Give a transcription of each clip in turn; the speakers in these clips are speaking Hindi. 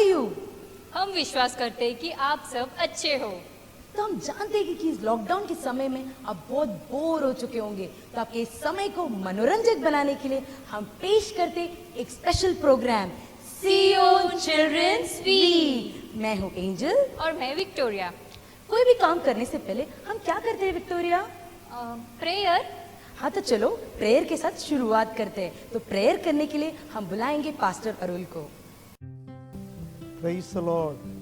you? हम विश्वास करते हैं कि आप सब अच्छे हो। तो हम जानते हैं कि इस लॉकडाउन के समय में आप बहुत बोर हो चुके होंगे, तो आपके इस समय को मनोरंजक बनाने के लिए हम पेश करते एक special program CO children's week. मैं हूँ एंजल और मैं विक्टोरिया। कोई भी काम करने से पहले हम क्या करते हैं विक्टोरिया? प्रेयर। हाँ, तो चलो प्रेयर के साथ शुरुआत करते हैं। तो प्रेयर करने के लिए हम बुलाएंगे पास्टर अरुल को। Praise the Lord.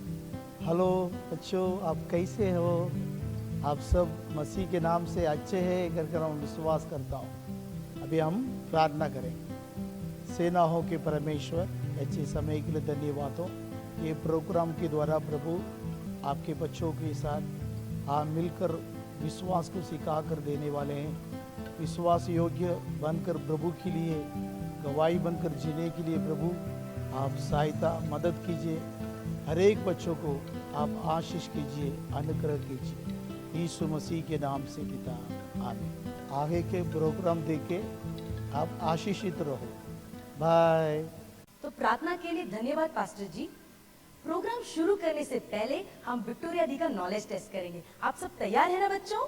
हेलो बच्चों, आप कैसे हो? आप सब मसीह के नाम से अच्छे हैं करके मैं विश्वास करता हूँ। अभी हम प्रार्थना करेंगे। सेनाओं के परमेश्वर, अच्छे समय के लिए धन्यवाद हो। ये प्रोग्राम के द्वारा प्रभु आपके बच्चों के साथ आप मिलकर विश्वास को सिखा कर देने वाले हैं। विश्वास योग्य बनकर प्रभु के लिए गवाही बनकर जीने के लिए प्रभु आप सहायता मदद कीजिए। हर एक बच्चों को आप आशीष कीजिए, अनुग्रह कीजिए, यीशु मसीह के नाम से पिता, आमीन। आगे के प्रोग्राम देखे आप आशीषित रहो। बाय। तो प्रार्थना के लिए धन्यवाद पास्टर जी। प्रोग्राम शुरू करने से पहले हम विक्टोरिया दी का नॉलेज टेस्ट करेंगे। आप सब तैयार है ना बच्चों?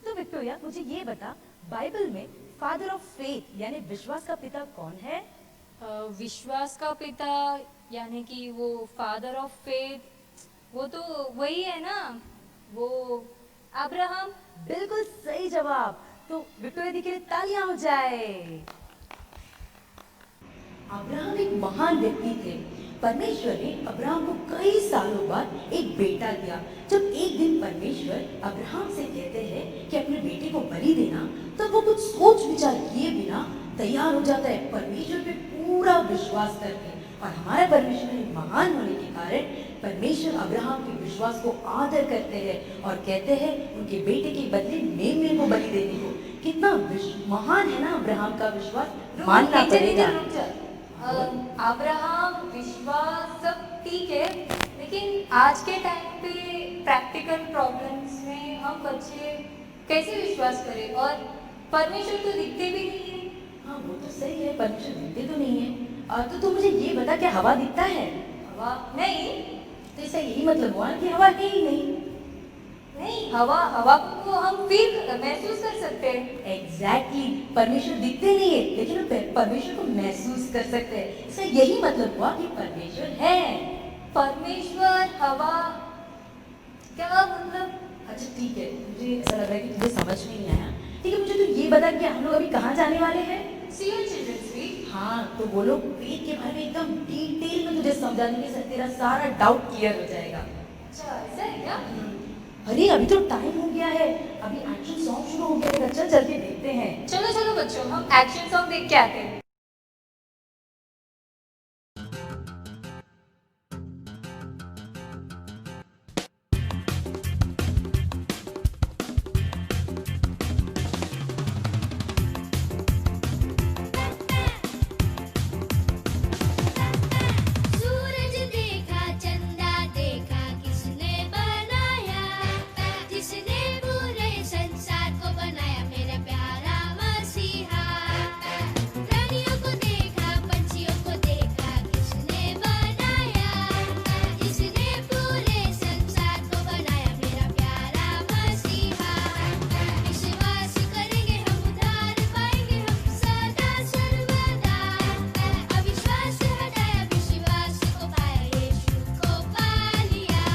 तो विक्टोरिया, मुझे ये बता, बाइबल में फादर ऑफ फेथ यानी विश्वास का पिता कौन है? विश्वास का पिता यानी कि वो फादर ऑफ फेथ, वो तो वही है ना, वो अब्राहम। बिल्कुल सही जवाब। तो विक्टोरिया दी के लिए तालियां हो जाए। अब्राहम एक महान व्यक्ति थे। परमेश्वर ने अब्राहम को कई सालों बाद एक बेटा दिया। जब एक दिन परमेश्वर अब्राहम से कहते हैं कि अपने बेटे को बलि देना, तब वो कुछ सोच विचार किए बिना तैयार हो जाता है परमेश्वर पे पूरा विश्वास करके। और हमारा परमेश्वर महान होने के कारण परमेश्वर अब्राहम के विश्वास को आदर करते हैं और कहते हैं उनके बेटे के बदले मेमने को बलि देने को। कितना महान है ना अब्राहम का विश्वास, मानना पड़ेगा। अब्राहम विश्वास सब ठीक है, लेकिन आज के टाइम पे प्रैक्टिकल प्रॉब्लम्स में हम बच्चे कैसे विश्वास करें? और परमेश्वर तो दिखते भी नहीं है। हाँ, वो तो सही है, परमेश्वर दिखते तो नहीं है। तो तू मुझे ये बता, क्या हवा दिखता है? हवा नहीं। तो इसका यही मतलब हुआ कि हवा है ही नहीं। नहीं, हवा को हम फील महसूस कर सकते हैं। एग्जैक्टली, परमेश्वर दिखते नहीं है लेकिन हम परमेश्वर को महसूस कर सकते हैं। इसका यही मतलब हुआ कि परमेश्वर है। परमेश्वर, हवा, क्या मतलब? अच्छा ठीक है, मुझे ऐसा लग रहा है कि तुझे समझ में नहीं आया। ठीक है, मुझे तो ये बता कि हम लोग अभी कहाँ जाने वाले हैं? CO children's week. हाँ, तो वो लोग फेथ के बारे में एकदम डिटेल में तुझे समझा देंगे, सर तेरा सारा डाउट क्लियर हो जाएगा। अच्छा, ऐसा है क्या? अरे अभी तो टाइम हो गया है, अभी एक्शन सॉन्ग शुरू हो गया है। चल के देखते हैं। चलो चलो बच्चों, हम एक्शन सॉन्ग देख के आते हैं। सूरज देखा, चंदा देखा, किसने बनाया? जिसने पूरे संसार को बनाया, मेरा प्यारा मसीहा। प्राणियों को देखा, पंछियों को देखा, किसने बनाया? जिसने पूरे संसार को बनाया, मेरा प्यारा मसीहा। विश्वास करेंगे हम, उद्धार पाएंगे हम सदा सर्वदा। अविश्वास हटाया, विश्वास को पाया, यीशु को पा लिया।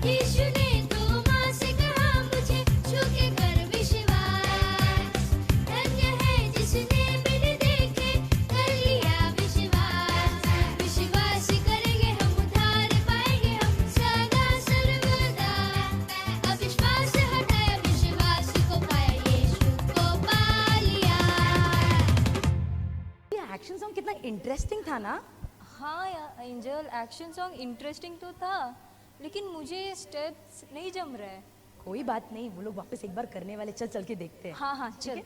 यीशु ने तोमा से कहा, मुझे छू के कर विश्वास। धन्य है जिसने बिन देखे कर लिया विश्वास। विश्वास करेंगे हम, उद्धार पाएंगे हम सदा सर्वदा। अविश्वास हटाया, विश्वास को पाया, यीशु को पा लिया। ये एक्शन सॉन्ग कितना इंटरेस्टिंग था ना? हाँ यार एंजल, एक्शन सॉन्ग इंटरेस्टिंग तो था, लेकिन मुझे स्टेप्स नहीं जम रहा है। कोई बात नहीं, वो लोग वापस एक बार करने वाले। चल के देखते हैं। हाँ हाँ ठीक चल। है?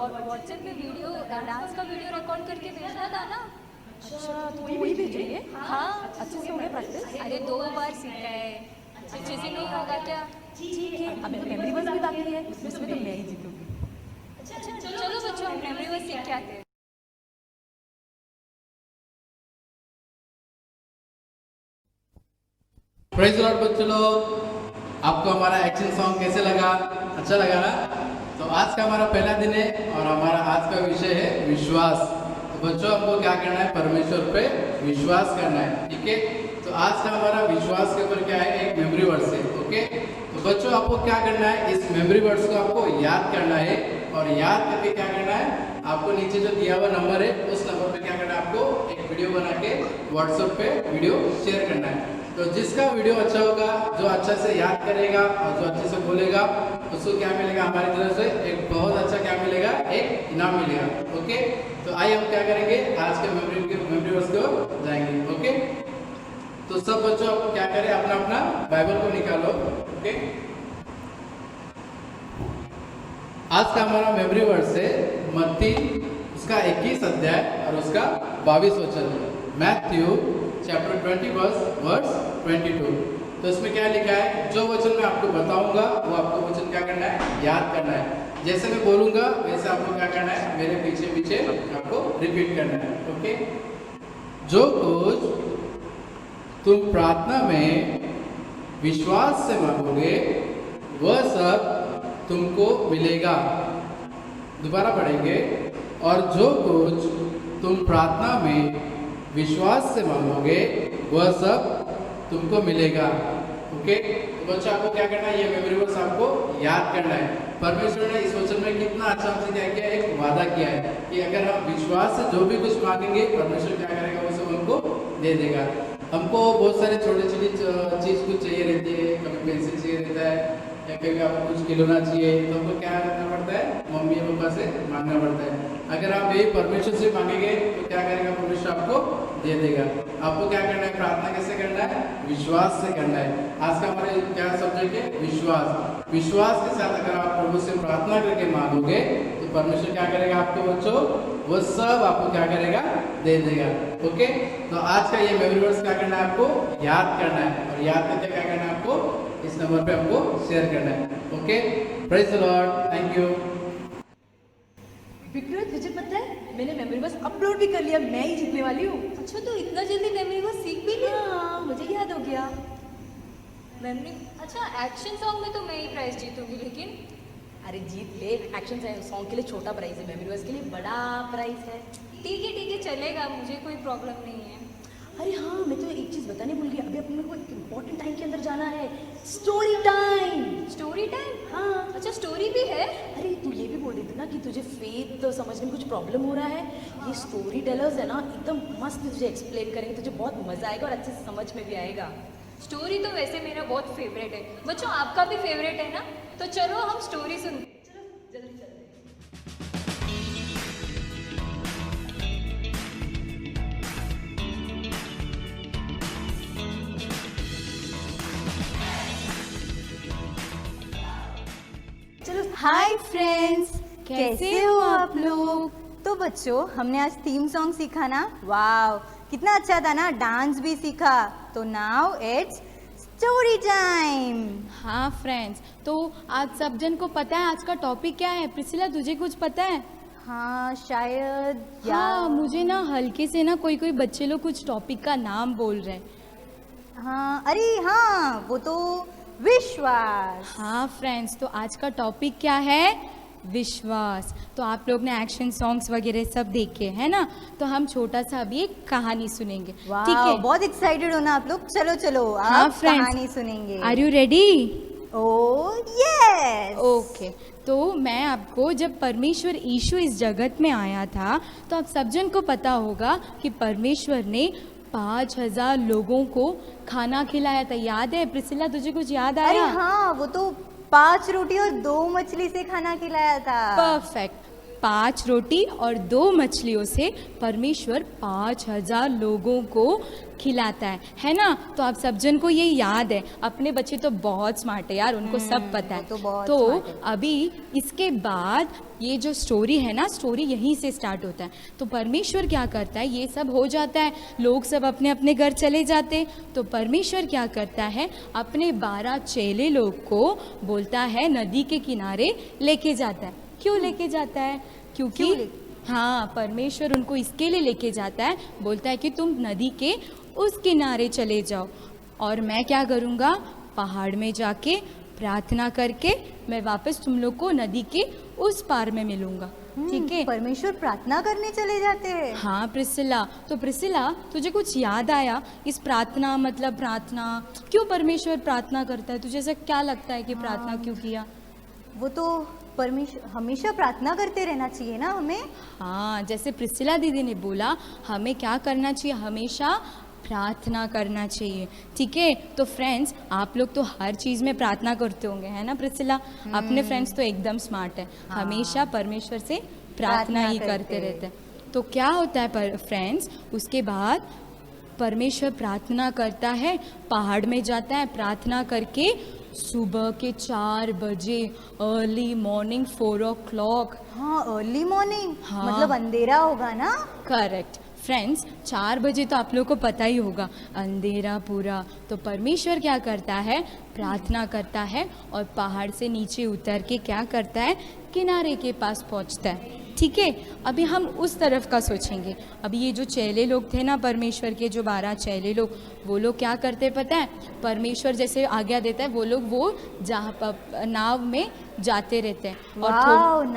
व्हाट्सएप में वीडियो डांस का वीडियो रिकॉर्ड करके भेजना था ना। अच्छा तो वही भेजेंगे। हाँ अच्छे से हो गया प्रैक्टिस। अरे 2 बार सीखा है, अच्छे से नहीं होगा क्या? ठीक है, अब मेमोरी वर्स भी बाकी है, उसमें तो मैं ही जीतूंगी। अच्छा चलो बच्चों, हम मेमोरी वर्स सीख के आते हैं। प्रेज़ लॉर्ड बच्चों लोग, आपको हमारा एक्शन सॉन्ग कैसे लगा? अच्छा लगा ना? तो आज का हमारा पहला दिन है और हमारा आज का विषय है विश्वास। तो बच्चों आपको क्या करना है? परमेश्वर पे विश्वास करना है, ठीक है? तो आज का हमारा विश्वास के ऊपर क्या है? एक मेमोरी वर्ड्स है, ओके? तो बच्चों आपको क्या करना है? इस मेमोरी वर्ड्स को आपको याद करना है और याद करके क्या करना है? आपको नीचे जो दिया हुआ नंबर है उस नंबर पे क्या करना है? आपको एक वीडियो बना के व्हाट्सएप पे वीडियो शेयर करना है। तो जिसका वीडियो अच्छा होगा, जो अच्छा से याद करेगा और जो अच्छे से बोलेगा, उसको क्या मिलेगा? हमारी तरफ से एक बहुत अच्छा क्या मिलेगा? एक इनाम मिलेगा, ओके? तो आइए हम क्या करेंगे? आज के मेमोरी वर्ड्स को जाएंगे, ओके? तो सब बच्चों आप क्या करें? अपना अपना बाइबल को निकालो, ओके? आज का हमारा मेमोरी वर्ड्स है मत्ती उसका 21 अध्याय और उसका 22 वचन, मैथ्यू चैप्टर 20 वर्स 22। तो इसमें क्या लिखा है? जो वचन मैं आपको बताऊंगा वो आपको वचन क्या करना है? याद करना है। जैसे मैं बोलूंगा वैसे आपको क्या करना है? मेरे पीछे पीछे आपको रिपीट करना है, ओके? जो कुछ तुम प्रार्थना में विश्वास से मांगोगे वह सब तुमको मिलेगा। दोबारा पढ़ेंगे, और जो कुछ तुम प्रार्थना में विश्वास से मांगोगे वह सब तुमको मिलेगा, ओके? तो बच्चों आपको क्या करना है? ये मेमोरी वर्ड्स आपको याद करना है। परमेश्वर ने इस वचन में कितना अच्छा हमसे क्या किया? एक वादा किया है कि अगर हम विश्वास से जो भी कुछ मांगेंगे परमेश्वर क्या करेगा? वो सब हमको दे देगा। हमको बहुत सारे छोटे छोटे चीज़ कुछ चाहिए रहती है, कभी पेंसिल चाहिए रहता है या कभी आपको कुछ खिलौना चाहिए, तो हमको क्या करना पड़ता है? मम्मी पापा से मांगना पड़ता है। अगर आप यही परमेश्वर से मांगेंगे तो क्या करेगा? परमेश्वर आपको दे देगा। आपको क्या करना है? प्रार्थना कैसे करना है? विश्वास से करना है। आज का हमारा क्या सब्जेक्ट है? विश्वास। विश्वास के साथ अगर आप प्रभु से प्रार्थना करके मांगोगे तो परमेश्वर क्या करेगा? आपको बच्चों वो सब आपको क्या करेगा? दे देगा, ओके? तो आज का ये मेमोरी वर्ड्स क्या करना है? आपको याद करना है और याद करके क्या करना है? आपको इस नंबर पे हमको शेयर करना है, okay? Praise the Lord, thank you. Vikram तुझे पता है मैंने मेमोरी वर्स अपलोड भी कर लिया, मैं ही जीतने वाली हूँ। अच्छा तो इतना जल्दी मेमोरी वर्स सीख भी लिया? हाँ मुझे याद हो गया। मेमोरी अच्छा एक्शन सॉन्ग में तो मैं ही प्राइज जीतूंगी, लेकिन अरे जीत ले, एक्शन सॉन्ग के लिए छोटा प्राइस है, मेमोरी वर्स के लिए बड़ा प्राइस है। ठीक है चलेगा, मुझे कोई प्रॉब्लम नहीं है। अरे हाँ मैं तो एक चीज़ बताने भूल गई, अभी अपने को एक इम्पोर्टेंट टाइम के अंदर जाना है, स्टोरी टाइम। Story time? हाँ अच्छा स्टोरी भी है? अरे तू ये भी बोल रही थी ना कि तुझे फेथ तो समझने में कुछ प्रॉब्लम हो रहा है। ये स्टोरी टेलर्स है ना, एकदम मस्त तुझे एक्सप्लेन करेंगे, तुझे बहुत मजा आएगा और अच्छे से समझ में भी आएगा। स्टोरी तो वैसे मेरा बहुत फेवरेट है। बच्चों आपका भी फेवरेट है ना? तो चलो हम स्टोरी सुनते हैं। जल्दी चलते हैं। हाय फ्रेंड्स, कैसे हो आप लोग? तो बच्चों हमने आज थीम सॉन्ग सीखा ना? वाव कितना अच्छा था ना, डांस भी सीखा। तो नाउ इट्स स्टोरी टाइम। हाँ फ्रेंड्स, तो आज सब जन को पता है आज का टॉपिक क्या है? प्रिसिला तुझे कुछ पता है? हाँ शायद हाँ मुझे ना हल्के से ना कोई बच्चे लोग कुछ टॉपिक का नाम बोल रहे हैं। हाँ अरे हाँ वो तो विश्वास। हाँ फ्रेंड्स, तो आज का टॉपिक क्या है? विश्वास। तो आप लोग ने एक्शन सॉन्ग्स वगैरह सब देखे है ना? तो हम छोटा सा अभी एक कहानी सुनेंगे, ठीक है? बहुत एक्साइटेड हो ना आप लोग? चलो चलो हाँ आप फ्रेंड्स, कहानी सुनेंगे। Are you ready? Oh yes. Okay, तो मैं आपको, जब परमेश्वर यीशु इस जगत में आया था तो आप सब जन को पता होगा कि परमेश्वर ने 5000 लोगों को खाना खिलाया था। याद है प्रिसिला, तुझे कुछ याद आया? अरे हाँ वो तो 5 रोटी और 2 मछली से खाना खिलाया था। परफेक्ट। 5 रोटी और 2 मछलियों से परमेश्वर 5000 लोगों को खिलाता है ना। तो आप सब जन को ये याद है। अपने बच्चे तो बहुत स्मार्ट है यार, उनको सब पता है। वो तो बहुत तो smart है। अभी इसके बाद ये जो स्टोरी है ना, स्टोरी यहीं से स्टार्ट होता है। तो परमेश्वर क्या करता है, ये सब हो जाता है, लोग सब अपने अपने घर चले जाते। तो परमेश्वर क्या करता है, अपने 12 चेले लोग को बोलता है नदी के किनारे लेके जाता है। क्यों लेके जाता है? क्योंकि हाँ, परमेश्वर उनको इसके लिए लेके जाता है, बोलता है कि तुम नदी के उस किनारे चले जाओ और मैं क्या करूँगा, पहाड़ में जाके प्रार्थना करके मैं वापस तुम लोग को नदी के उस पार में मिलूंगा। ठीक है। परमेश्वर प्रार्थना करने चले जाते हैं। हाँ प्रिसिला, तो प्रिसिला तुझे कुछ याद आया इस प्रार्थना, मतलब प्रार्थना क्यों परमेश्वर प्रार्थना करता है? तुझे ऐसा क्या लगता है कि प्रार्थना क्यों किया? वो तो परमेश्वर हमेशा प्रार्थना करते रहना चाहिए ना हमें। हाँ, जैसे प्रिसिला दीदी ने बोला, हमें क्या करना चाहिए, हमेशा प्रार्थना करना चाहिए। ठीक है। तो फ्रेंड्स, आप लोग तो हर चीज़ में प्रार्थना करते होंगे, है ना प्रिसिला? अपने फ्रेंड्स तो एकदम स्मार्ट है, हमेशा परमेश्वर से प्रार्थना ही करते रहते हैं। तो क्या होता है फ्रेंड्स, उसके बाद परमेश्वर प्रार्थना करता है, पहाड़ में जाता है, प्रार्थना करके सुबह के 4 बजे, अर्ली मॉर्निंग 4 o'clock। हाँ, अर्ली मॉर्निंग, हाँ। मतलब अंधेरा होगा ना। करेक्ट फ्रेंड्स, 4 बजे तो आप लोग को पता ही होगा, अंधेरा पूरा। तो परमेश्वर क्या करता है, प्रार्थना करता है और पहाड़ से नीचे उतर के क्या करता है, किनारे के पास पहुंचता है। ठीक है। अभी हम उस तरफ का सोचेंगे। अभी ये जो चेले लोग थे ना परमेश्वर के, जो 12 चेले लोग, वो लोग क्या करते पता है, परमेश्वर जैसे आज्ञा देता है, वो लोग वो जहाँ नाव में जाते रहते हैं। और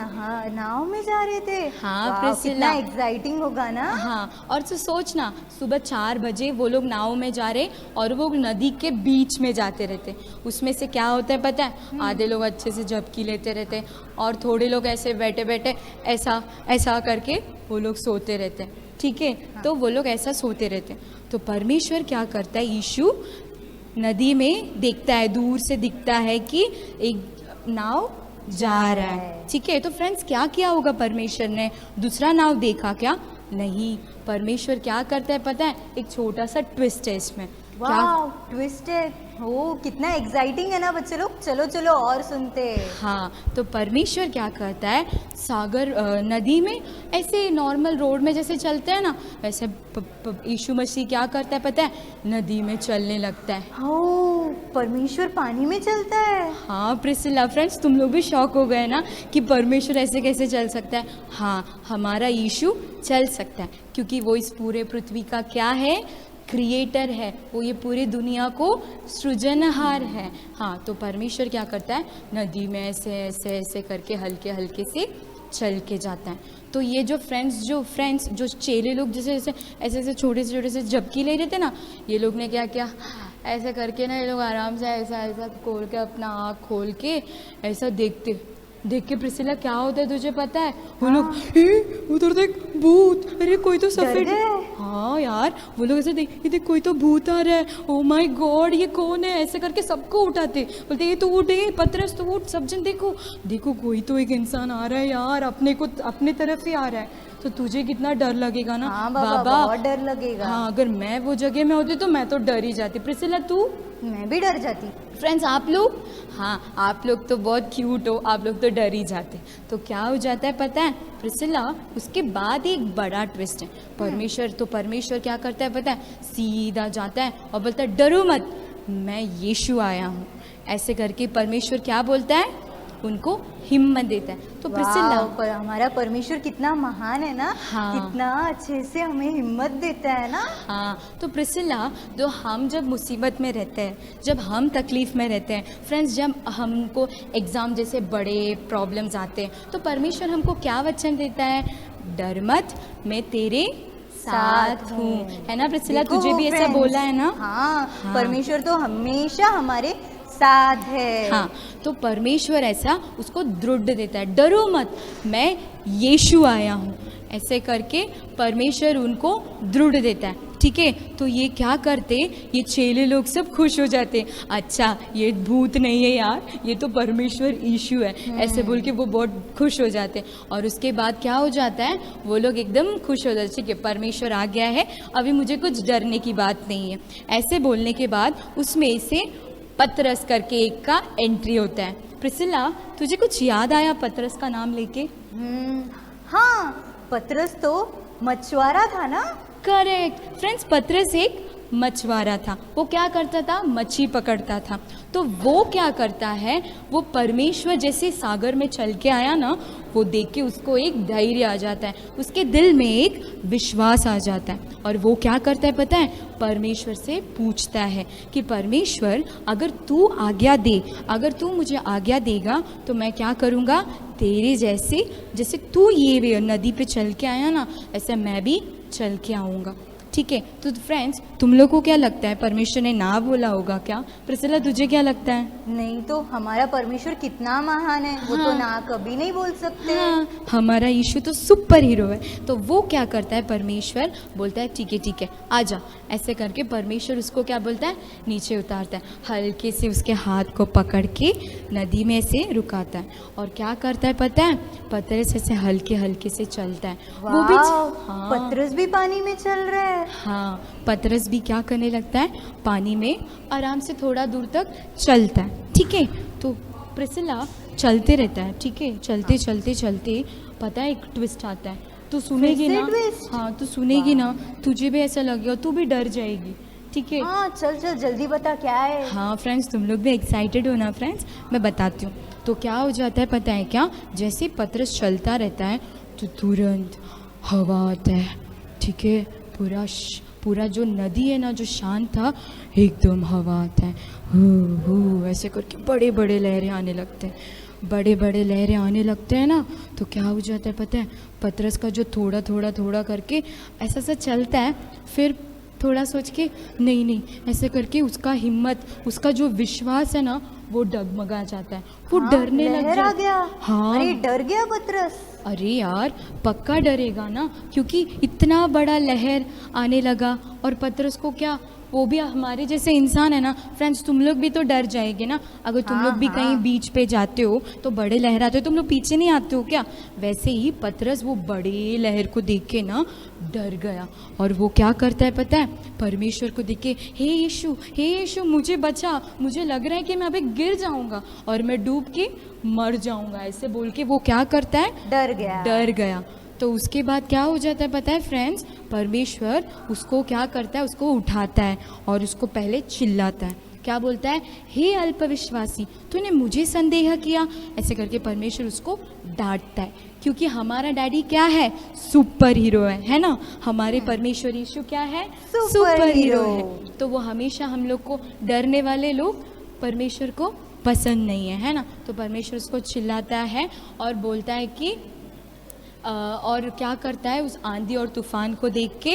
नाव में जा रहे थे। हाँ वाह, प्रिसिला, कितना एक्साइटिंग होगा ना। हाँ, और तो सोचना, सुबह 4 बजे वो लोग नाव में जा रहे और वो नदी के बीच में जाते रहते। उसमें से क्या होता है पता है, आधे लोग अच्छे से झपकी लेते रहते और थोड़े लोग ऐसे बैठे बैठे ऐसा ऐसा करके वो लोग सोते रहते हैं। ठीक है। तो वो लोग ऐसा सोते रहते हैं। तो परमेश्वर क्या करता है, यीशु नदी में देखता है, दूर से दिखता है कि एक नाव जा रहा है। ठीक है। तो फ्रेंड्स, क्या किया होगा परमेश्वर ने, दूसरा नाव देखा क्या? नहीं। परमेश्वर क्या करता है पता है, एक छोटा सा ट्विस्ट है इसमें। वाह, ट्विस्ट है। ओ, कितना एक्साइटिंग है ना बच्चे लोग। चलो चलो और सुनते हैं। हाँ, तो परमेश्वर क्या करता है, सागर नदी में ऐसे नॉर्मल रोड में जैसे चलते हैं ना, वैसे यीशु मसीह क्या करता है पता है, नदी में चलने लगता है। ओ, परमेश्वर पानी में चलता है। हाँ प्रिसिला, फ्रेंड्स तुम लोग भी शॉक हो गए ना कि परमेश्वर ऐसे कैसे चल सकता है। हाँ, हमारा यीशु चल सकता है क्योंकि वो इस पूरे पृथ्वी का क्या है, क्रिएटर है। वो ये पूरी दुनिया को सृजनहार है। हाँ, तो परमेश्वर क्या करता है, नदी में ऐसे ऐसे ऐसे करके हल्के हल्के से चल के जाता है। तो ये जो फ्रेंड्स जो चेले लोग जैसे जैसे ऐसे ऐसे छोटे से झपकी ले रहे थे ना, ये लोग ने क्या किया, ऐसे करके ना ये लोग आराम से ऐसा ऐसा खोल के, अपना आँख खोल के ऐसा देख के प्रिसिला क्या होता है तुझे पता है, वो लोग उधर देख भूत, अरे कोई तो सफेद। हाँ यार, वो लोग ऐसे देख कोई तो भूत आ रहा है, ओ माय गॉड ये कौन है, ऐसे करके सबको उठाते, बोलते ये तो उठ, ये पतरस तो उठ, सब जन देखो कोई तो एक इंसान आ रहा है यार, अपने तरफ ही आ रहा है। तो तुझे कितना डर लगेगा ना। हाँ बाबा, बहुत डर लगेगा। हाँ, अगर मैं वो जगह में होती तो मैं तो डर ही जाती। प्रिसिला तू? मैं भी डर जाती। फ्रेंड्स आप लोग? हाँ, आप लोग तो बहुत क्यूट हो, आप लोग तो डर ही जाते। तो क्या हो जाता है पता है प्रिसिला, उसके बाद एक बड़ा ट्विस्ट है। परमेश्वर क्या करता है पता है, सीधा जाता है और बोलता है डरो मत, मैं यीशु आया हूँ। ऐसे करके परमेश्वर क्या बोलता है, उनको हिम्मत देता है। तो प्रिसिला, पर हमारा परमेश्वर कितना महान है ना। हाँ। कितना अच्छे से हमें हिम्मत देता है ना। हाँ, तो प्रिसिला, जो हम जब मुसीबत में रहते हैं, जब हम तकलीफ़ में रहते हैं फ्रेंड्स, जब हमको एग्ज़ाम जैसे बड़े प्रॉब्लम्स आते हैं, तो परमेश्वर हमको क्या वचन देता है, डर मत, मैं तेरे साथ हूँ, है ना प्रिसिला? तुझे भी ऐसा बोला है ना। हाँ, परमेश्वर तो हमेशा हमारे साथ है। हाँ, तो परमेश्वर ऐसा उसको दृढ़ देता है, डरो मत, मैं यीशु आया हूँ। ऐसे करके परमेश्वर उनको दृढ़ देता है। ठीक है। तो ये क्या करते, ये चेले लोग सब खुश हो जाते, अच्छा ये भूत नहीं है यार, ये तो परमेश्वर यीशु है, ऐसे बोल के वो बहुत खुश हो जाते। और उसके बाद क्या हो जाता है, वो लोग एकदम खुश हो जाते, ठीक है परमेश्वर आ गया है, अभी मुझे कुछ डरने की बात नहीं है। ऐसे बोलने के बाद उसमें से पतरस करके एक का एंट्री होता है। प्रिसिला, तुझे कुछ याद आया पतरस का नाम लेके? हाँ, पतरस तो मछुआरा था ना। करेक्ट फ्रेंड्स, पतरस एक मछुआरा था। वो क्या करता था, मच्छी पकड़ता था। तो वो क्या करता है, वो परमेश्वर जैसे सागर में चल के आया ना, वो देख के उसको एक धैर्य आ जाता है, उसके दिल में एक विश्वास आ जाता है। और वो क्या करता है पता है, परमेश्वर से पूछता है कि परमेश्वर अगर तू आज्ञा दे, अगर तू मुझे आज्ञा देगा तो मैं क्या करूँगा, तेरे जैसे तू ये नदी पे चल के आया ना, ऐसे मैं भी चल के आऊँगा। ठीक है। तो फ्रेंड्स, तुम लोग को क्या लगता है, परमेश्वर ने ना बोला होगा क्या? प्रिसिला, तुझे क्या लगता है? नहीं तो हमारा परमेश्वर कितना महान है, वो तो ना कभी नहीं बोल सकते। हाँ, हमारा यीशु तो सुपर हीरो है। तो वो क्या करता है, परमेश्वर बोलता है ठीक है आजा, ऐसे करके परमेश्वर उसको क्या बोलता है, नीचे उतारता है, हल्के से उसके हाथ को पकड़ के नदी में से रुकाता है। और क्या करता है पता है, पतरस ऐसे हल्के हल्के से चलता है। वो भी हाँ, पतरस भी पानी में चल रहा है। हाँ, पतरस भी क्या करने लगता है, पानी में आराम से थोड़ा दूर तक चलता है। ठीक है। तो प्रिसिला चलते रहता है, ठीक है, चलते चलते चलते पता है एक ट्विस्ट आता है, तू सुनेगी ना, हाँ तू सुनेगी ना, तुझे भी ऐसा लगेगा, तू भी डर जाएगी। ठीक है। हाँ, चल जल्दी बता क्या है। हाँ फ्रेंड्स, तुम लोग भी एक्साइटेड हो ना फ्रेंड्स, मैं बताती हूँ। तो क्या हो जाता है पता है क्या, जैसे पतरस चलता रहता है तो तुरंत हवा आता है। ठीक है, पूरा जो नदी है ना, जो शांत था, एकदम हवा आता है, हू ऐसे करके बड़े बड़े लहरें आने लगते हैं। बड़े बड़े लहरें आने लगते हैं ना, तो क्या हो जाता है पता है, पतरस का जो थोड़ा करके ऐसा सा चलता है, फिर थोड़ा सोच के नहीं ऐसे करके उसका हिम्मत, उसका जो विश्वास है ना, वो डगमगा जाता है, वो डरने लग गया। हाँ, अरे डर गया पतरस। अरे यार पक्का डरेगा ना, क्योंकि इतना बड़ा लहर आने लगा। और पतरस को क्या, वो भी हमारे जैसे इंसान है ना फ्रेंड्स, तुम लोग भी तो डर जाएंगे ना, अगर तुम लोग भी कहीं बीच पे जाते हो तो बड़े लहर आते हो, तुम लोग पीछे नहीं आते हो क्या? वैसे ही पतरस वो बड़े लहर को देख के ना डर गया। और वो क्या करता है पता है, परमेश्वर को देख के, हे यीशु मुझे बचा, मुझे लग रहा है कि मैं अभी गिर जाऊंगा और मैं डूब के मर जाऊंगा, ऐसे बोल के वो क्या करता है, डर गया। तो उसके बाद क्या हो जाता है पता है फ्रेंड्स, परमेश्वर उसको क्या करता है, उसको उठाता है और उसको पहले चिल्लाता है, क्या बोलता है, हे अल्पविश्वासी, तूने मुझे संदेह किया, ऐसे करके परमेश्वर उसको डांटता है। क्योंकि हमारा डैडी क्या है, सुपर हीरो है ना, हमारे परमेश्वर यीशु क्या है, सुपर हीरो है। तो वो हमेशा हम लोग को, डरने वाले लोग परमेश्वर को पसंद नहीं है ना। तो परमेश्वर उसको चिल्लाता है और बोलता है कि और क्या करता है, उस आंधी और तूफान को देख के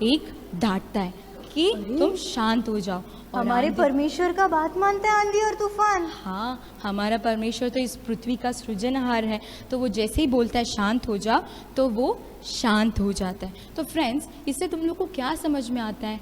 एक डांटता है कि तुम शांत हो जाओ। और हमारे परमेश्वर का बात मानता है आंधी और तूफान। हाँ, हमारा परमेश्वर तो इस पृथ्वी का सृजनहार है, तो वो जैसे ही बोलता है शांत हो जा, तो वो शांत हो जाता है। तो फ्रेंड्स, इससे तुम लोग को क्या समझ में आता है,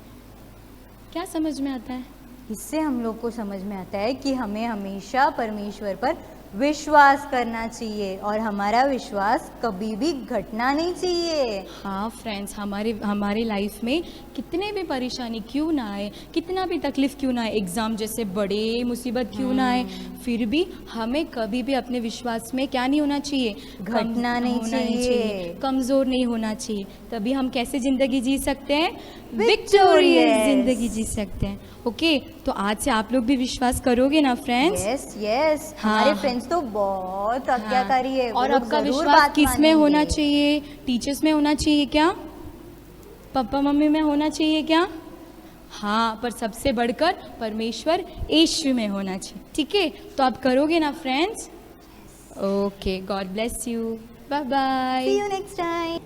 क्या समझ में आता है? इससे हम लोग को समझ में आता है कि हमें हमेशा परमेश्वर पर विश्वास करना चाहिए और हमारा विश्वास कभी भी घटना नहीं चाहिए। हाँ फ्रेंड्स, हमारे लाइफ में कितने भी परेशानी क्यों ना आए, कितना भी तकलीफ क्यों ना आए, एग्ज़ाम जैसे बड़े मुसीबत क्यों ना आए, फिर भी हमें कभी भी अपने विश्वास में क्या नहीं होना चाहिए, घटना नहीं चाहिए, कमज़ोर नहीं होना चाहिए। तभी हम कैसे ज़िंदगी जी सकते हैं, विक्टोरियस ज़िंदगी जी सकते हैं। ओके, तो आज से आप लोग भी विश्वास करोगे ना फ्रेंड्स? यस। हमारे फ्रेंड्स तो बहुत आज्ञाकारी है। और आपका विश्वास किस में होना चाहिए? टीचर्स में होना चाहिए क्या? पापा मम्मी में होना चाहिए क्या? हाँ, पर सबसे बढ़कर परमेश्वर यीशु में होना चाहिए। ठीक है, तो आप करोगे ना friends? Okay, God bless you, bye bye, see you next time.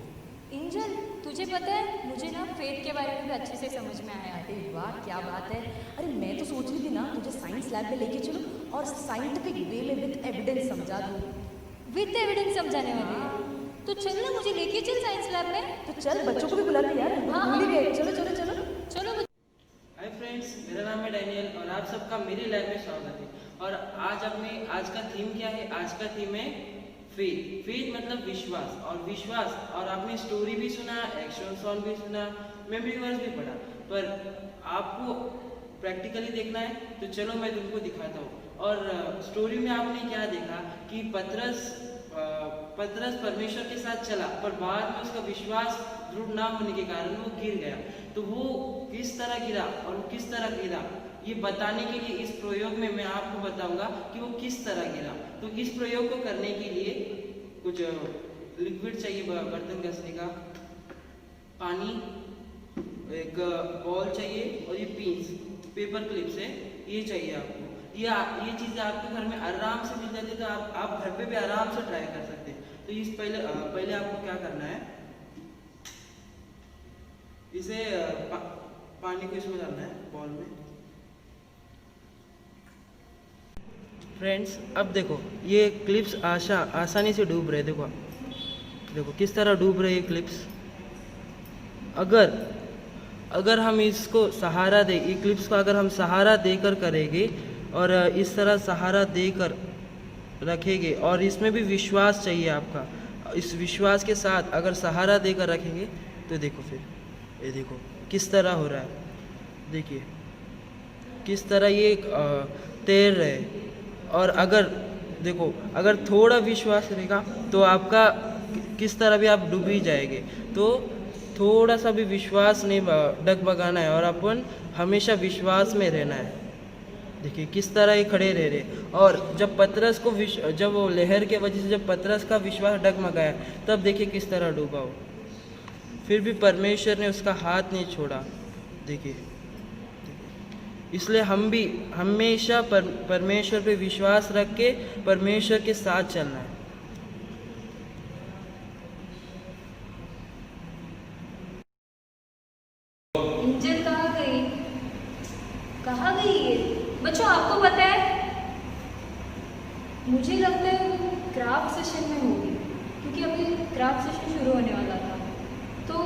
Angel, तुझे पता है, मुझे ना फेथ के बारे में भी अच्छे से समझ में आया। अरे वाह, क्या बात है। अरे मैं तो सोच रही थी ना, तुझे साइंस लैब में लेके चलो और साइंटिफिक वे में विद एविडेंस समझा दूँ। विद एविडेंस समझाने वाली, तो चल ना, मुझे लेके चल साइंस लैब में। तो चल, बच्चों को भी बुला ले यार, भूल ही गए। चलो चलो चलो। फ्रेंड्स, मेरा नाम है डैनियल और आप सबका मेरी लाइफ में स्वागत है। और आज का थीम क्या है? आज का थीम है फेथ। फेथ मतलब विश्वास, और आपने स्टोरी भी सुना, एक्शन सॉन्ग भी सुना, मेमोरी वर्स भी पढ़ा, पर आपको प्रैक्टिकली देखना है तो चलो मैं तुमको दिखाता हूँ। और स्टोरी में आपने क्या देखा कि पतरस परमेश्वर के साथ चला, पर बाद में उसका विश्वास दृढ़ ना होने के कारण वो गिर गया। तो वो किस तरह गिरा और वो किस तरह गिरा, ये बताने के लिए इस प्रयोग में मैं आपको बताऊंगा कि वो किस तरह गिरा। तो इस प्रयोग को करने के लिए कुछ लिक्विड चाहिए, बर्तन घसने का, पानी, एक बॉल चाहिए और ये पिंस, पेपर क्लिप्स है, ये चाहिए आपको। ये चीज़ें आपके घर में आराम से मिल जाती है, तो आप घर पे भी आराम से ट्राई कर सकते हैं। तो पहले आपको क्या करना है, इसे पानी को इसमें डालना है बॉल में। फ्रेंड्स, अब देखो ये क्लिप्स आसानी से डूब रहे, देखो किस तरह डूब रहे ये क्लिप्स। अगर हम इसको सहारा दे, ये क्लिप्स को अगर हम सहारा देकर करेंगे और इस तरह सहारा देकर रखेंगे, और इसमें भी विश्वास चाहिए आपका, इस विश्वास के साथ अगर सहारा देकर रखेंगे तो देखो, फिर ये देखो किस तरह हो रहा है, देखिए किस तरह ये तैर रहे। और अगर थोड़ा विश्वास रहेगा तो आपका किस तरह भी आप डूब ही जाएंगे। तो थोड़ा सा भी विश्वास नहीं डगमगाना है और अपन हमेशा विश्वास में रहना है। देखिए किस तरह ये खड़े रह रहे। और जब पतरस को जब वो लहर के वजह से जब पतरस का विश्वास डगमगाया, तब देखिए किस तरह डूबा हो, फिर भी परमेश्वर ने उसका हाथ नहीं छोड़ा। देखिए, इसलिए हम भी हमेशा परमेश्वर पे विश्वास रख के परमेश्वर के साथ चलना है। एंजल कहाँ गई ये? बच्चों, आपको पता है, मुझे लगता है वो क्राफ्ट सेशन में होगी, क्योंकि अभी क्राफ्ट सेशन शुरू होने वाला था। तो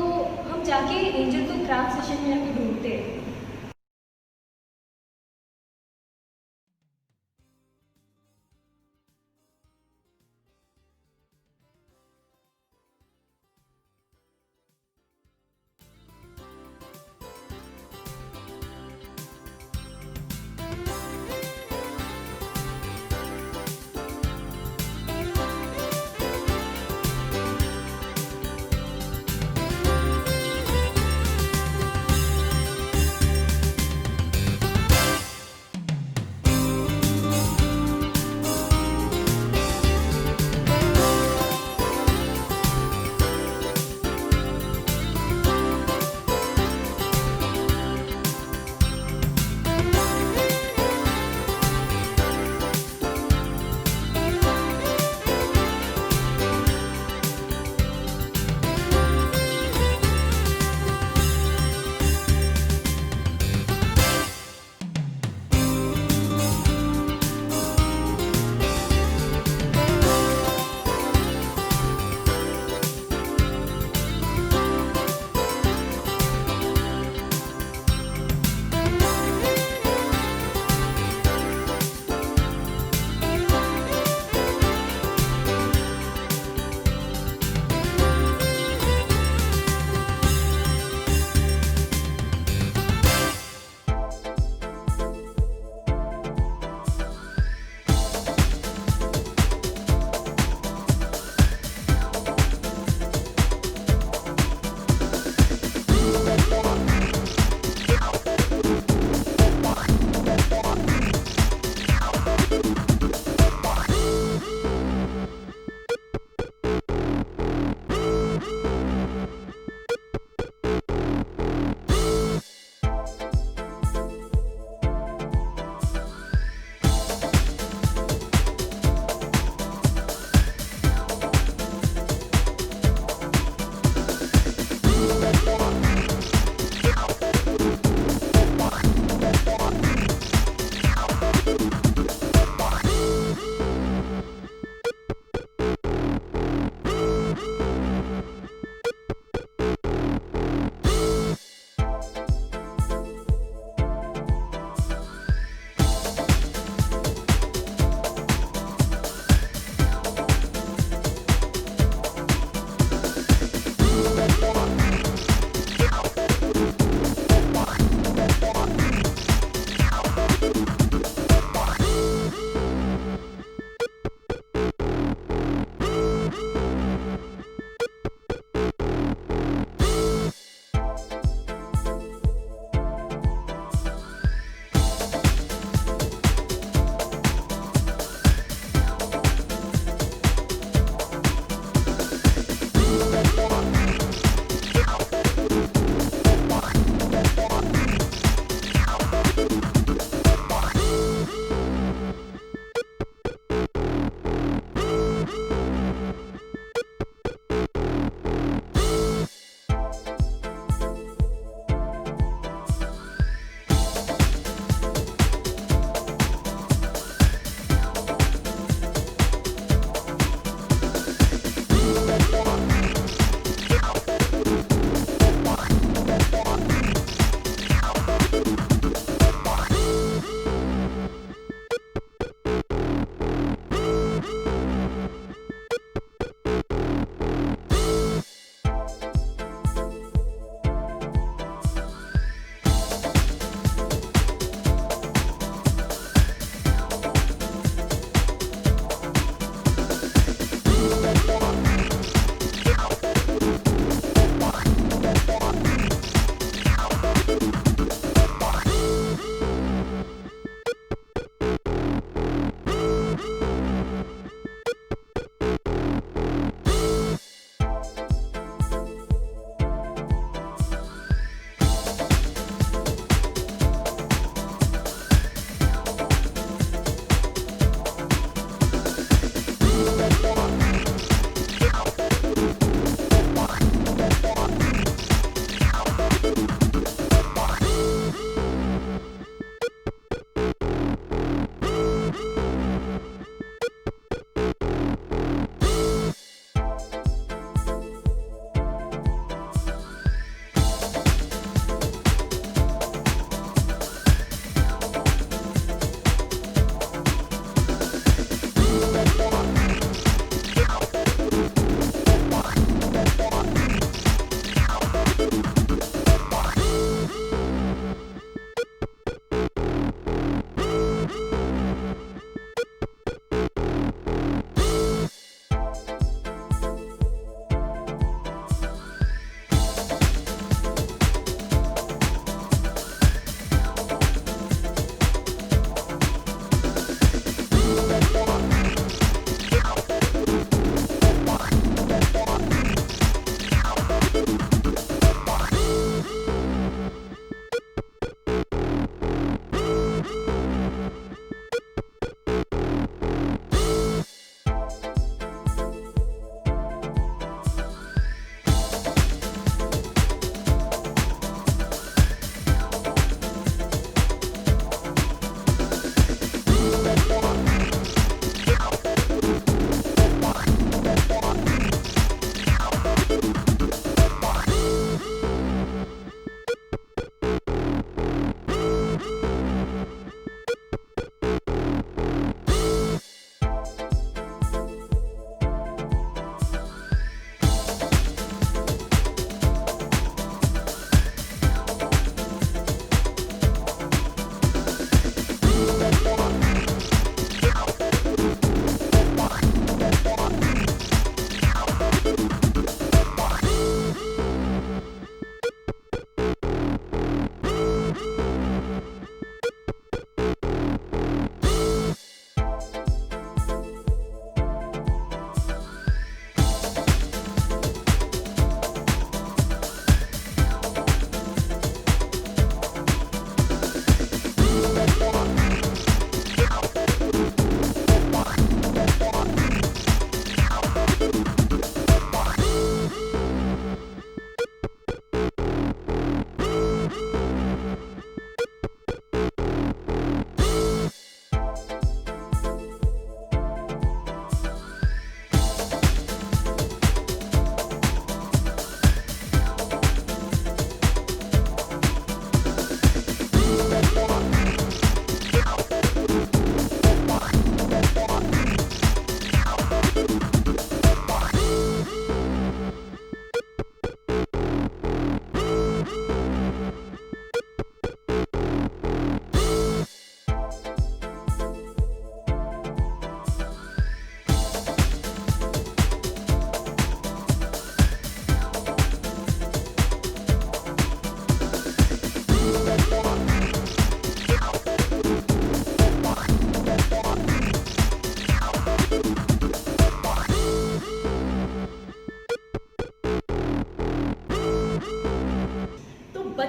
हम जाके एंजल को क्राफ्ट सेशन में जाके ढूंढते हैं।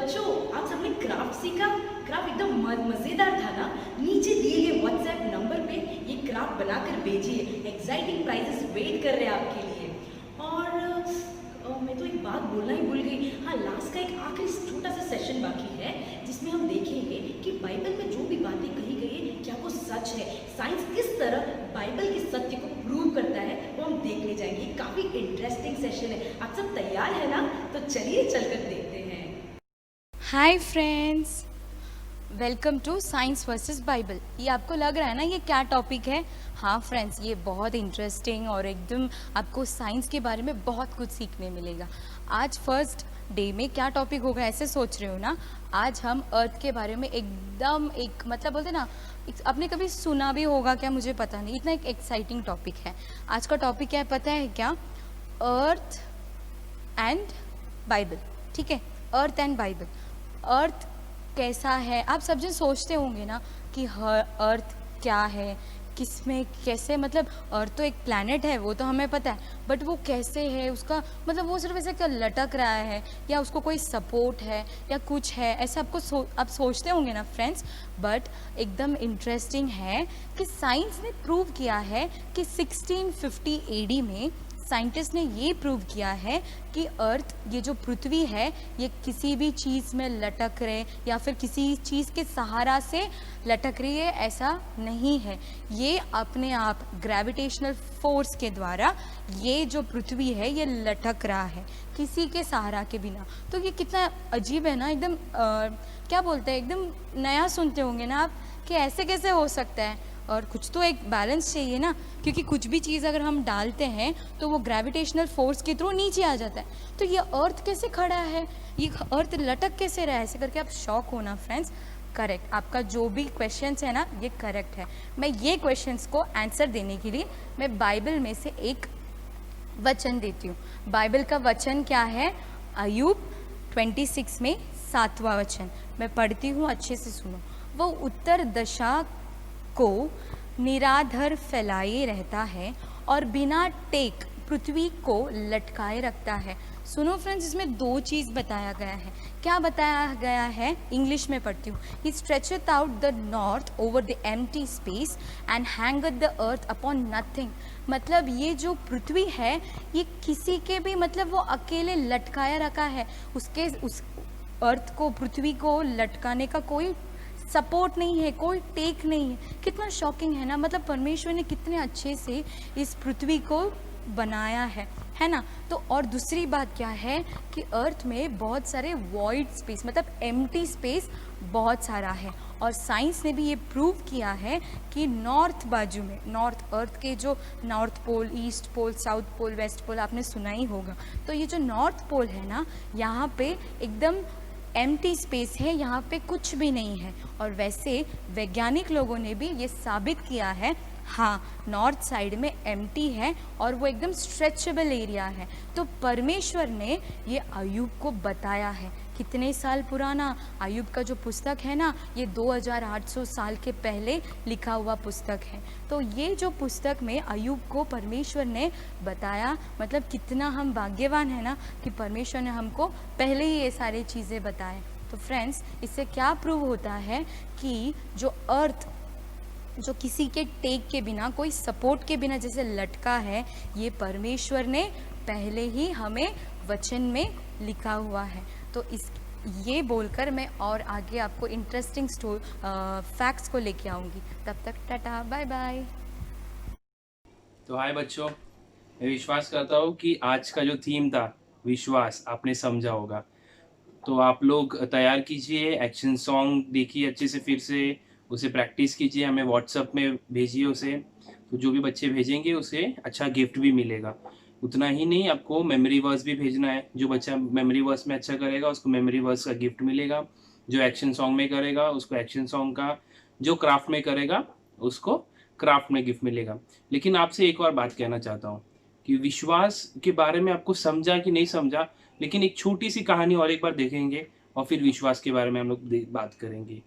बच्चों, आप सबने क्राफ्ट सीखा? क्राफ्ट एकदम मजेदार था ना? नीचे दिए गए व्हाट्सएप नंबर पे ये क्राफ्ट बनाकर भेजिए। एक्साइटिंग प्राइजेस वेट कर रहे हैं आपके लिए। और मैं तो एक बात बोलना ही भूल गई। हाँ, लास्ट का एक आखिरी छोटा सा सेशन बाकी है जिसमें हम देखेंगे कि बाइबल में जो भी बातें कही गई है क्या वो सच है। साइंस किस तरह बाइबल के सत्य को प्रूव करता है वो हम देखने जाएंगे। काफ़ी इंटरेस्टिंग सेशन है। आप सब तैयार है ना? तो चलिए चलकर देखते हैं। Hi friends, welcome to science versus Bible. ये आपको लग रहा है ना ये क्या टॉपिक है? हाँ फ्रेंड्स, ये बहुत इंटरेस्टिंग और एकदम आपको साइंस के बारे में बहुत कुछ सीखने मिलेगा। आज फर्स्ट डे में क्या टॉपिक होगा ऐसे सोच रहे हो ना? आज हम अर्थ के बारे में एकदम एक मतलब बोलते ना, आपने कभी सुना भी होगा क्या मुझे पता नहीं, इतना एक एक्साइटिंग टॉपिक है। आज का टॉपिक क्या है पता है क्या? Earth and Bible. ठीक है, अर्थ एंड बाइबल। अर्थ कैसा है? आप सब जन सोचते होंगे ना कि अर्थ क्या है, किसमें कैसे, मतलब अर्थ तो एक प्लैनेट है वो तो हमें पता है, बट वो कैसे है, उसका मतलब वो सिर्फ ऐसे क्या लटक रहा है या उसको कोई सपोर्ट है या कुछ है, ऐसा आपको आप सोचते होंगे ना फ्रेंड्स। बट एकदम इंटरेस्टिंग है कि साइंस ने प्रूव किया है कि 1650 AD में साइंटिस्ट ने ये प्रूव किया है कि अर्थ, ये जो पृथ्वी है, ये किसी भी चीज़ में लटक रहे या फिर किसी चीज़ के सहारा से लटक रही है, ऐसा नहीं है। ये अपने आप ग्रेविटेशनल फोर्स के द्वारा ये जो पृथ्वी है ये लटक रहा है किसी के सहारा के बिना। तो ये कितना अजीब है ना, एकदम क्या बोलते हैं, एकदम नया सुनते होंगे ना आप कि ऐसे कैसे हो सकता है। और कुछ तो एक बैलेंस चाहिए ना, क्योंकि कुछ भी चीज़ अगर हम डालते हैं तो वो ग्रेविटेशनल फोर्स के थ्रू नीचे आ जाता है। तो ये अर्थ कैसे खड़ा है, ये अर्थ लटक कैसे रहा है, ऐसे करके आप शॉक होना फ्रेंड्स। करेक्ट, आपका जो भी क्वेश्चंस है ना ये करेक्ट है। मैं ये क्वेश्चंस को आंसर देने के लिए मैं बाइबल में से एक वचन देती हूँ। बाइबल का वचन क्या है? अय्यूब 26 में 7वां वचन मैं पढ़ती हूँ, अच्छे से सुनो। वो उत्तर दिशा को निराधर फैलाए रहता है और बिना टेक पृथ्वी को लटकाए रखता है। सुनो फ्रेंड्स, इसमें दो चीज़ बताया गया है। क्या बताया गया है? इंग्लिश में पढ़ती हूँ। He stretcheth out the north over the empty space and hangeth the earth upon nothing. मतलब ये जो पृथ्वी है ये किसी के भी मतलब वो अकेले लटकाया रखा है, उसके उस अर्थ को, पृथ्वी को लटकाने का कोई सपोर्ट नहीं है, कोई टेक नहीं है। कितना शॉकिंग है ना, मतलब परमेश्वर ने कितने अच्छे से इस पृथ्वी को बनाया है ना। तो और दूसरी बात क्या है कि अर्थ में बहुत सारे वॉइड स्पेस मतलब एम्प्टी स्पेस बहुत सारा है। और साइंस ने भी ये प्रूव किया है कि नॉर्थ बाजू में, नॉर्थ अर्थ के जो नॉर्थ पोल, ईस्ट पोल, साउथ पोल, वेस्ट पोल आपने सुना ही होगा। तो ये जो नॉर्थ पोल है ना, यहाँ पे एकदम एम्प्टी स्पेस है, यहाँ पे कुछ भी नहीं है। और वैसे वैज्ञानिक लोगों ने भी ये साबित किया है, हाँ नॉर्थ साइड में एम्प्टी है और वो एकदम स्ट्रेचेबल एरिया है। तो परमेश्वर ने ये अय्यूब को बताया है। कितने साल पुराना अय्यूब का जो पुस्तक है ना, ये 2800 साल के पहले लिखा हुआ पुस्तक है। तो ये जो पुस्तक में अय्यूब को परमेश्वर ने बताया, मतलब कितना हम भाग्यवान है ना कि परमेश्वर ने हमको पहले ही ये सारी चीज़ें बताएं। तो फ्रेंड्स, इससे क्या प्रूव होता है कि जो अर्थ जो किसी के टेक के बिना, कोई सपोर्ट के बिना जैसे लटका है, ये परमेश्वर ने पहले ही हमें वचन में लिखा हुआ है। तो ये बोलकर मैं और आगे आपको इंटरेस्टिंग फैक्ट्स को लेके आऊँगी। तब तक टाटा, बाय बाय। तो हाय बच्चों, मैं विश्वास करता हूँ कि आज का जो थीम था विश्वास, आपने समझा होगा। तो आप लोग तैयार कीजिए, एक्शन सॉन्ग देखिए अच्छे से, फिर से उसे प्रैक्टिस कीजिए, हमें व्हाट्सएप में भेजिए उसे। तो जो भी बच्चे भेजेंगे उसे अच्छा गिफ्ट भी मिलेगा। उतना ही नहीं, आपको मेमोरी वर्स भी भेजना है। जो बच्चा मेमोरी वर्स में अच्छा करेगा उसको मेमोरी वर्स का गिफ्ट मिलेगा, जो एक्शन सॉन्ग में करेगा उसको एक्शन सॉन्ग का, जो क्राफ्ट में करेगा उसको क्राफ्ट में गिफ्ट मिलेगा। लेकिन आपसे एक और बात कहना चाहता हूँ कि विश्वास के बारे में आपको समझा कि नहीं समझा, लेकिन एक छोटी सी कहानी और एक बार देखेंगे और फिर विश्वास के बारे में हम लोग बात करेंगे।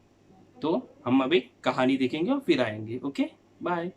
तो हम अभी कहानी देखेंगे और फिर आएंगे। Okay, bye.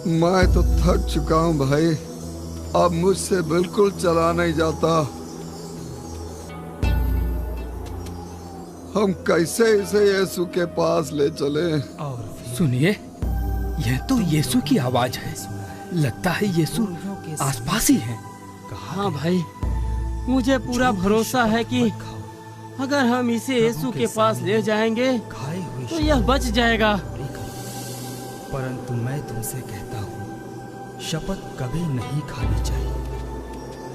मैं तो थक चुका हूँ भाई, अब मुझसे बिल्कुल चला नहीं जाता। हम कैसे इसे यीशु के पास ले चले? सुनिए, यह तो यीशु की आवाज है। लगता है यीशु आसपास ही है। हाँ भाई, मुझे पूरा भरोसा है कि अगर हम इसे यीशु के पास ले जाएंगे तो यह बच जाएगा। परंतु मैं तुमसे कहता हूँ, शपथ कभी नहीं खानी चाहिए,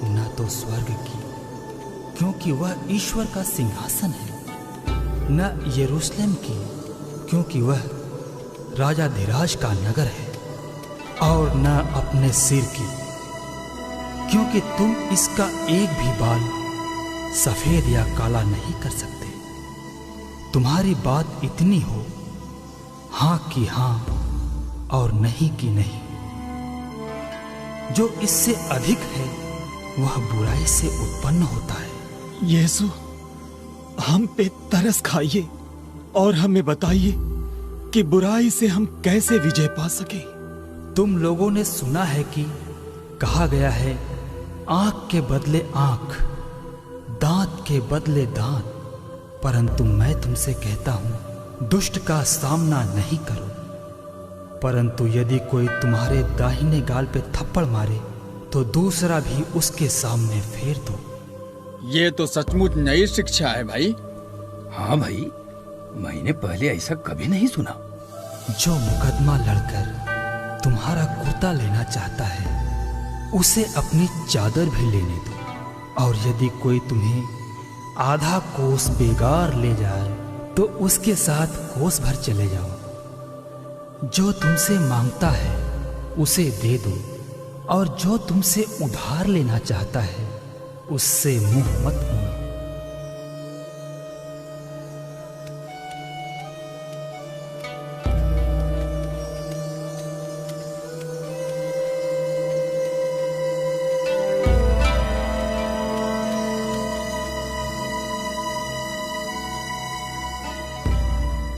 न तो स्वर्ग की, क्योंकि वह ईश्वर का सिंहासन है, न यरूशलेम की, क्योंकि वह राजाधिराज का नगर है, और न अपने सिर की, क्योंकि तुम इसका एक भी बाल सफेद या काला नहीं कर सकते। तुम्हारी बात इतनी हो, हाँ की हाँ और नहीं की नहीं। जो इससे अधिक है वह बुराई से उत्पन्न होता है। यीशु, हम पे तरस खाइए और हमें बताइए कि बुराई से हम कैसे विजय पा सके। तुम लोगों ने सुना है कि कहा गया है, आंख के बदले आंख, दांत के बदले दांत। परंतु मैं तुमसे कहता हूं, दुष्ट का सामना नहीं करो। परंतु यदि कोई तुम्हारे दाहिने गाल पे थप्पड़ मारे तो दूसरा भी उसके सामने फेर दो। ये तो सचमुच नई शिक्षा है भाई। हाँ भाई, मैंने पहले ऐसा कभी नहीं सुना। जो मुकदमा लड़कर तुम्हारा कुर्ता लेना चाहता है, उसे अपनी चादर भी लेने दो। और यदि कोई तुम्हें आधा कोस बेगार ले जाए तो उसके साथ कोस भर चले जाओ। जो तुमसे मांगता है उसे दे दो, और जो तुमसे उधार लेना चाहता है उससे मुंह मत मोड़ो।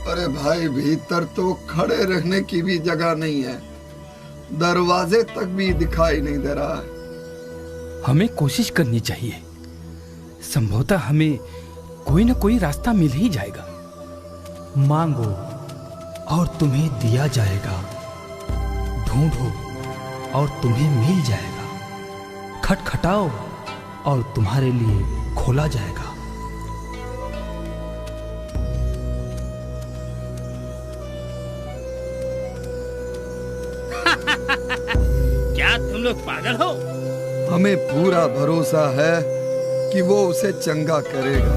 अरे भाई, भीतर तो खड़े रहने की भी जगह नहीं है, दरवाजे तक भी दिखाई नहीं दे रहा है। हमें कोशिश करनी चाहिए, संभवतः हमें कोई न कोई रास्ता मिल ही जाएगा। मांगो और तुम्हें दिया जाएगा, ढूंढो और तुम्हें मिल जाएगा, खटखटाओ और तुम्हारे लिए खोला जाएगा। क्या तुम लोग पागल हो? हमें पूरा भरोसा है कि वो उसे चंगा करेगा।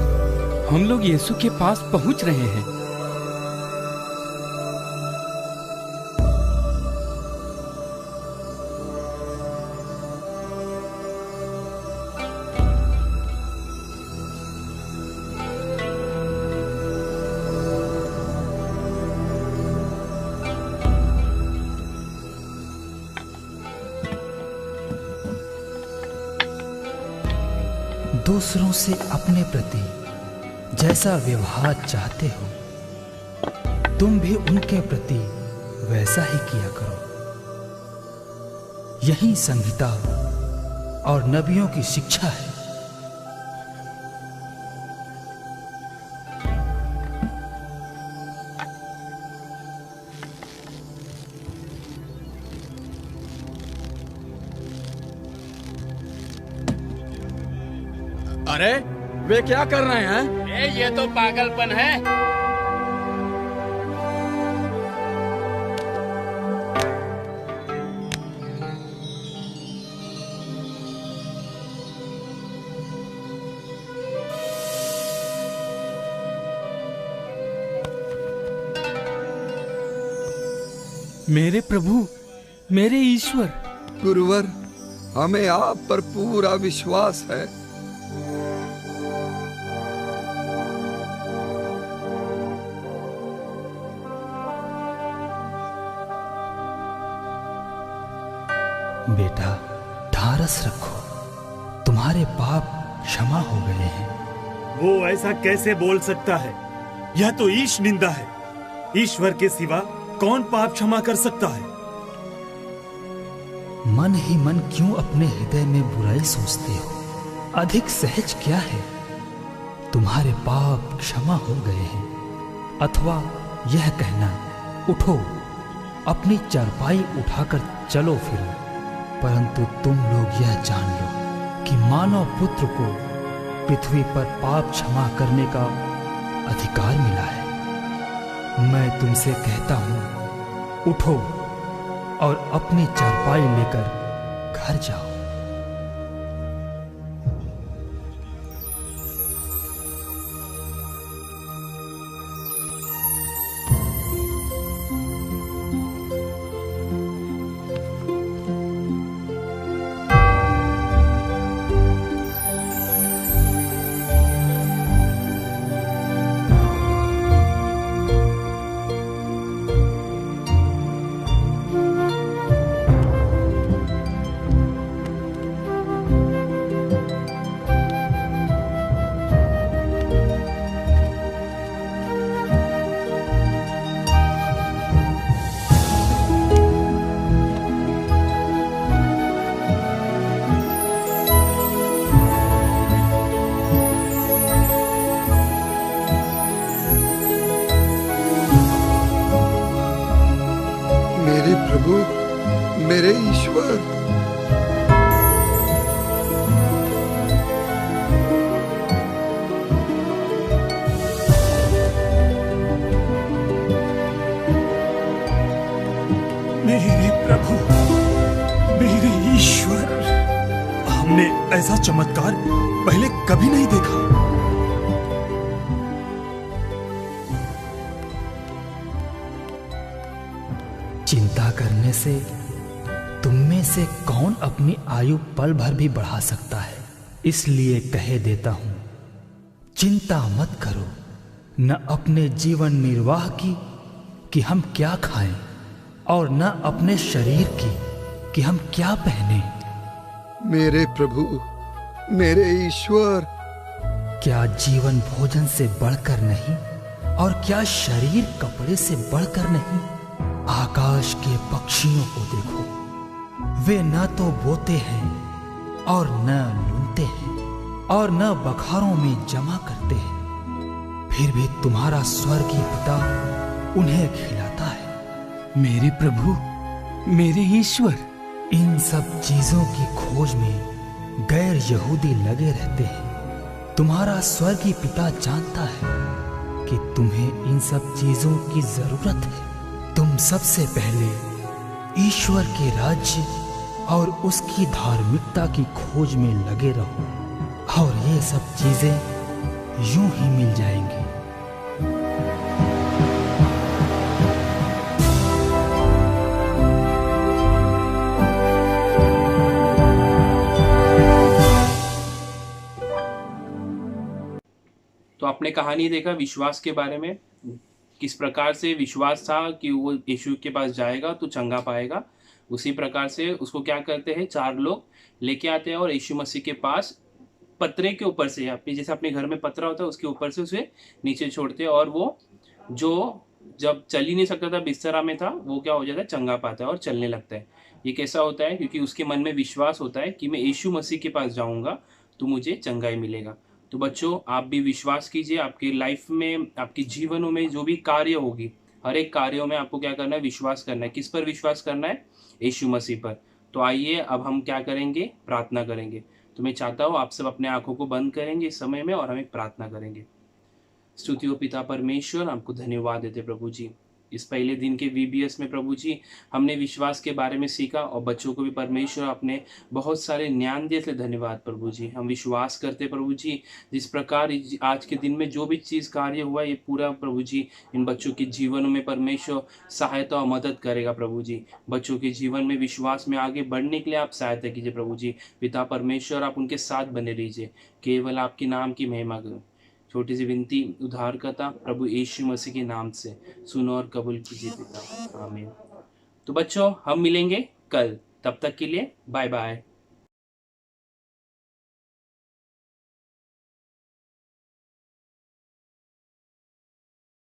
हम लोग यीशु के पास पहुंच रहे हैं। दूसरों से अपने प्रति जैसा व्यवहार चाहते हो, तुम भी उनके प्रति वैसा ही किया करो। यही संहिता और नबियों की शिक्षा है। अरे वे क्या कर रहे हैं? ये तो पागलपन है। मेरे प्रभु, मेरे ईश्वर। गुरुवर, हमें आप पर पूरा विश्वास है। बेटा, ढारस रखो, तुम्हारे पाप क्षमा हो गए हैं। वो ऐसा कैसे बोल सकता है? यह तो ईश निंदा है। ईश्वर के सिवा कौन पाप क्षमा कर सकता है? मन ही मन क्यों अपने हृदय में बुराई सोचते हो? अधिक सहज क्या है, तुम्हारे पाप क्षमा हो गए हैं। अथवा यह कहना, उठो अपनी चारपाई उठाकर चलो फिरो। परंतु तुम लोग यह जान लो कि मानव पुत्र को पृथ्वी पर पाप क्षमा करने का अधिकार मिला है। मैं तुमसे कहता हूं, उठो और अपनी चारपाई लेकर घर जाओ। मेरे प्रभु, मेरे ईश्वर, मेरे प्रभु, मेरे ईश्वर, हमने ऐसा चमत्कार पहले कभी नहीं देखा। चिंता करने से तुम में से कौन अपनी आयु पल भर भी बढ़ा सकता है? इसलिए कह देता हूं, चिंता मत करो, न अपने जीवन निर्वाह की कि हम क्या खाएं, और न अपने शरीर की कि हम क्या पहने। मेरे प्रभु, मेरे ईश्वर, क्या जीवन भोजन से बढ़कर नहीं, और क्या शरीर कपड़े से बढ़कर नहीं? आकाश के पक्षियों को देखो, वे न तो बोते हैं और न लूटते हैं और न बखारों में जमा करते हैं, फिर भी तुम्हारा स्वर्गीय पिता उन्हें खिलाता है। मेरे प्रभु, मेरे ईश्वर, इन सब चीजों की खोज में गैर यहूदी लगे रहते हैं। तुम्हारा स्वर्गीय पिता जानता है कि तुम्हें इन सब चीजों की जरूरत है। तुम सबसे पहले ईश्वर के राज्य और उसकी धार्मिकता की खोज में लगे रहो, और ये सब चीजें यूं ही मिल जाएंगी। तो आपने कहानी देखा विश्वास के बारे में, किस प्रकार से विश्वास था कि वो यीशु के पास जाएगा तो चंगा पाएगा। उसी प्रकार से उसको क्या करते हैं, 4 लोग लेके आते हैं और यीशु मसीह के पास पतरे के ऊपर से, अपने जैसे अपने घर में पतरा होता है उसके ऊपर से उसे नीचे छोड़ते हैं, और वो जो जब चल ही नहीं सकता था, बिस्तरा में था, वो क्या हो जाता है, चंगा पाता है और चलने लगता है। ये कैसा होता है? क्योंकि उसके मन में विश्वास होता है कि मैं यीशु मसीह के पास जाऊँगा तो मुझे चंगाई मिलेगा। तो बच्चों, आप भी विश्वास कीजिए, आपकी लाइफ में, आपके जीवनों में जो भी कार्य होगी, हर एक कार्यों में आपको क्या करना है, विश्वास करना है। किस पर विश्वास करना है? यीशु मसीह पर। तो आइए अब हम क्या करेंगे, प्रार्थना करेंगे। तो मैं चाहता हूँ आप सब अपने आंखों को बंद करेंगे इस समय में और हम एक प्रार्थना करेंगे। स्तुति हो पिता परमेश्वर, आपको धन्यवाद देते प्रभु जी। इस पहले दिन के VBS में प्रभु जी हमने विश्वास के बारे में सीखा, और बच्चों को भी परमेश्वर आपने बहुत सारे ज्ञान दिए थे। धन्यवाद प्रभु जी। हम विश्वास करते प्रभु जी, जिस प्रकार आज के दिन में जो भी चीज़ कार्य हुआ, ये पूरा प्रभु जी इन बच्चों के जीवन में परमेश्वर सहायता और मदद करेगा प्रभु जी। बच्चों के जीवन में विश्वास में आगे बढ़ने के लिए आप सहायता कीजिए प्रभु जी। पिता परमेश्वर, आप उनके साथ बने रहिए, केवल आपके नाम की महिमा करें। छोटी सी विनती उद्धारकर्ता प्रभु यीशु मसीह के नाम से सुनो और कबूल कीजिए पिता, आमीन। तो बच्चों, हम मिलेंगे कल, तब तक के लिए बाय बाय।